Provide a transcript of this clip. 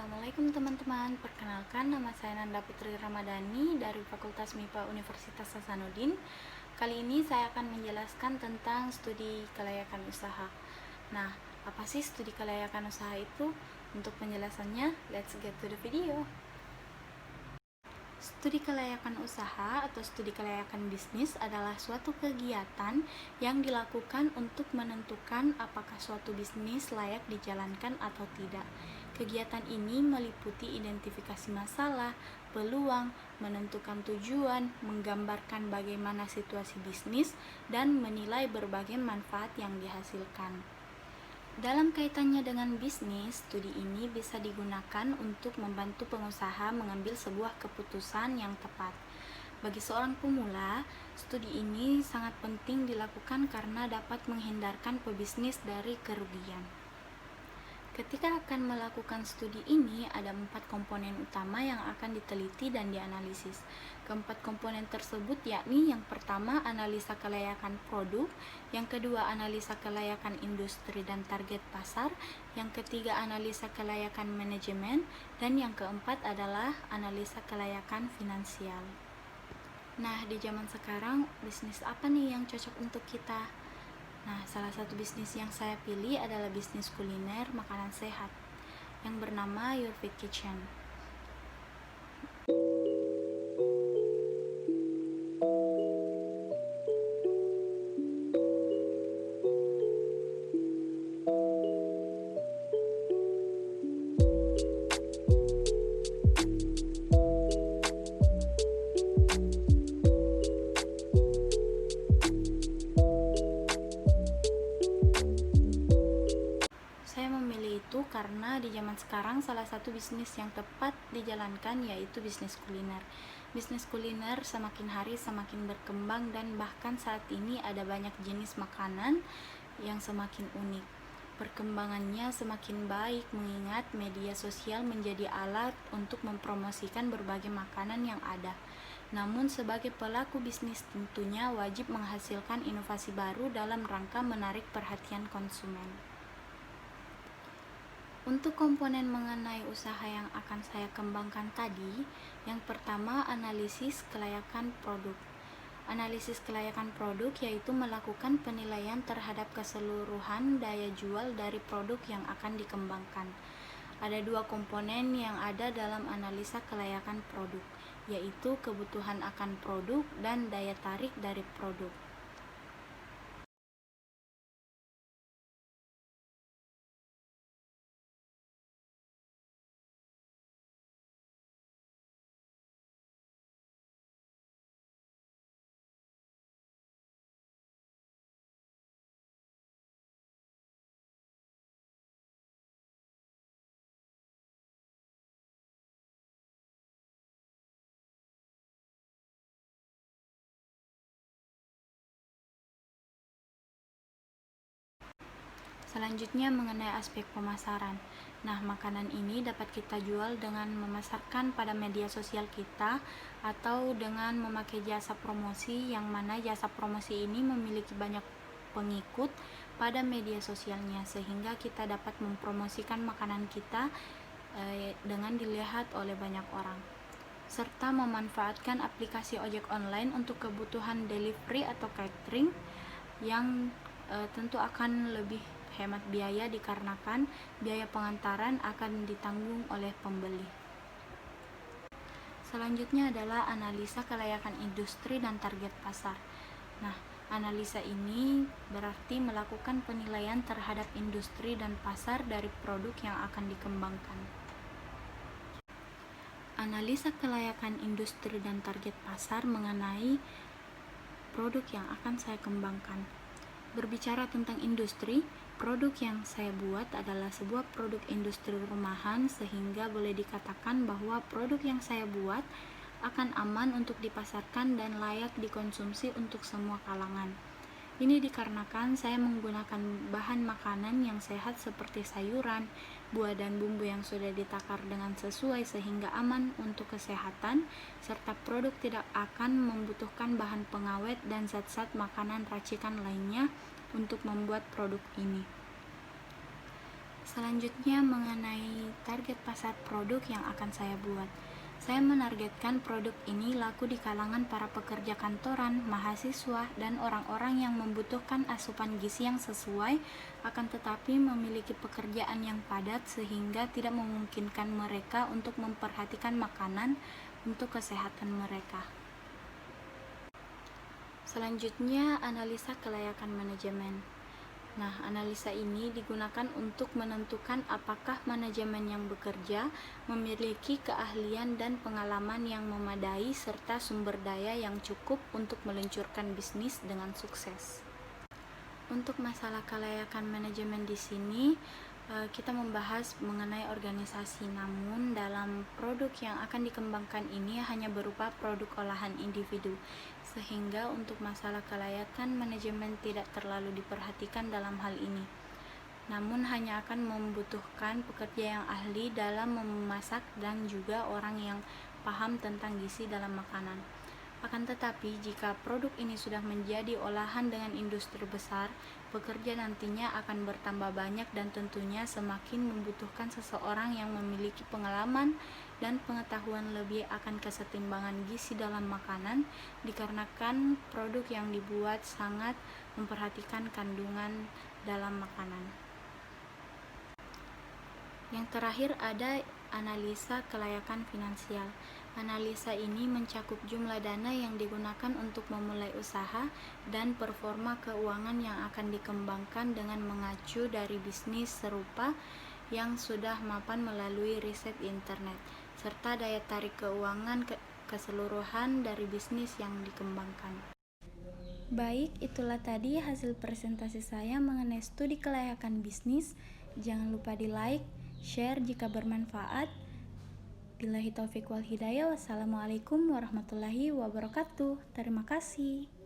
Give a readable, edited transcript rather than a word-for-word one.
Assalamualaikum teman-teman, perkenalkan nama saya Nanda Putri Ramadhani dari Fakultas MIPA Universitas Hasanuddin. Kali ini saya akan menjelaskan tentang studi kelayakan usaha. Nah, apa sih studi kelayakan usaha itu? Untuk penjelasannya, let's get to the video. Studi kelayakan usaha atau studi kelayakan bisnis adalah suatu kegiatan yang dilakukan untuk menentukan apakah suatu bisnis layak dijalankan atau tidak. Kegiatan ini meliputi identifikasi masalah, peluang, menentukan tujuan, menggambarkan bagaimana situasi bisnis, dan menilai berbagai manfaat yang dihasilkan. Dalam kaitannya dengan bisnis, studi ini bisa digunakan untuk membantu pengusaha mengambil sebuah keputusan yang tepat. Bagi seorang pemula, studi ini sangat penting dilakukan karena dapat menghindarkan pebisnis dari kerugian. Ketika akan melakukan studi ini, ada 4 komponen utama yang akan diteliti dan dianalisis. Keempat komponen tersebut yakni yang pertama analisa kelayakan produk, yang kedua analisa kelayakan industri dan target pasar, yang ketiga analisa kelayakan manajemen, dan yang keempat adalah analisa kelayakan finansial. Nah, di zaman sekarang, bisnis apa nih yang cocok untuk kita? Nah, salah satu bisnis yang saya pilih adalah bisnis kuliner makanan sehat yang bernama Your Fit Kitchen. Saya memilih itu karena di zaman sekarang salah satu bisnis yang tepat dijalankan yaitu bisnis kuliner. Bisnis kuliner semakin hari semakin berkembang dan bahkan saat ini ada banyak jenis makanan yang semakin unik. Perkembangannya semakin baik mengingat media sosial menjadi alat untuk mempromosikan berbagai makanan yang ada. Namun sebagai pelaku bisnis tentunya wajib menghasilkan inovasi baru dalam rangka menarik perhatian konsumen. Untuk komponen mengenai usaha yang akan saya kembangkan tadi, yang pertama analisis kelayakan produk. Analisis kelayakan produk yaitu melakukan penilaian terhadap keseluruhan daya jual dari produk yang akan dikembangkan. Ada 2 komponen yang ada dalam analisa kelayakan produk, yaitu kebutuhan akan produk dan daya tarik dari produk. Selanjutnya mengenai aspek pemasaran. Nah, makanan ini dapat kita jual dengan memasarkan pada media sosial kita atau dengan memakai jasa promosi, yang mana jasa promosi ini memiliki banyak pengikut pada media sosialnya sehingga kita dapat mempromosikan makanan kita dengan dilihat oleh banyak orang, serta memanfaatkan aplikasi ojek online untuk kebutuhan delivery atau catering yang tentu akan lebih hemat biaya dikarenakan biaya pengantaran akan ditanggung oleh pembeli. Selanjutnya adalah analisa kelayakan industri dan target pasar. Nah, analisa ini berarti melakukan penilaian terhadap industri dan pasar dari produk yang akan dikembangkan. Analisa kelayakan industri dan target pasar mengenai produk yang akan saya kembangkan. Berbicara tentang industri, produk yang saya buat adalah sebuah produk industri rumahan sehingga boleh dikatakan bahwa produk yang saya buat akan aman untuk dipasarkan dan layak dikonsumsi untuk semua kalangan. Ini dikarenakan saya menggunakan bahan makanan yang sehat seperti sayuran, buah dan bumbu yang sudah ditakar dengan sesuai sehingga aman untuk kesehatan, serta produk tidak akan membutuhkan bahan pengawet dan zat-zat makanan racikan lainnya untuk membuat produk ini. Selanjutnya mengenai target pasar produk yang akan saya buat. Saya menargetkan produk ini laku di kalangan para pekerja kantoran, mahasiswa, dan orang-orang yang membutuhkan asupan gizi yang sesuai, akan tetapi memiliki pekerjaan yang padat sehingga tidak memungkinkan mereka untuk memperhatikan makanan untuk kesehatan mereka. Selanjutnya, analisa kelayakan manajemen. Nah, analisa ini digunakan untuk menentukan apakah manajemen yang bekerja memiliki keahlian dan pengalaman yang memadai serta sumber daya yang cukup untuk meluncurkan bisnis dengan sukses. Untuk masalah kelayakan manajemen di sini, kita membahas mengenai organisasi. Namun, dalam produk yang akan dikembangkan ini hanya berupa produk olahan individu, sehingga untuk masalah kelayakan manajemen tidak terlalu diperhatikan dalam hal ini. Namun hanya akan membutuhkan pekerja yang ahli dalam memasak dan juga orang yang paham tentang gizi dalam makanan. Akan tetapi, jika produk ini sudah menjadi olahan dengan industri besar, pekerja nantinya akan bertambah banyak dan tentunya semakin membutuhkan seseorang yang memiliki pengalaman dan pengetahuan lebih akan kesetimbangan gizi dalam makanan, dikarenakan produk yang dibuat sangat memperhatikan kandungan dalam makanan. Yang terakhir ada analisa kelayakan finansial. Analisa ini mencakup jumlah dana yang digunakan untuk memulai usaha dan performa keuangan yang akan dikembangkan dengan mengacu dari bisnis serupa yang sudah mapan melalui riset internet, serta daya tarik keuangan keseluruhan dari bisnis yang dikembangkan. Baik, itulah tadi hasil presentasi saya mengenai studi kelayakan bisnis. Jangan lupa di like, share jika bermanfaat. Billahi taufiq wal hidayah. Wassalamualaikum warahmatullahi wabarakatuh. Terima kasih.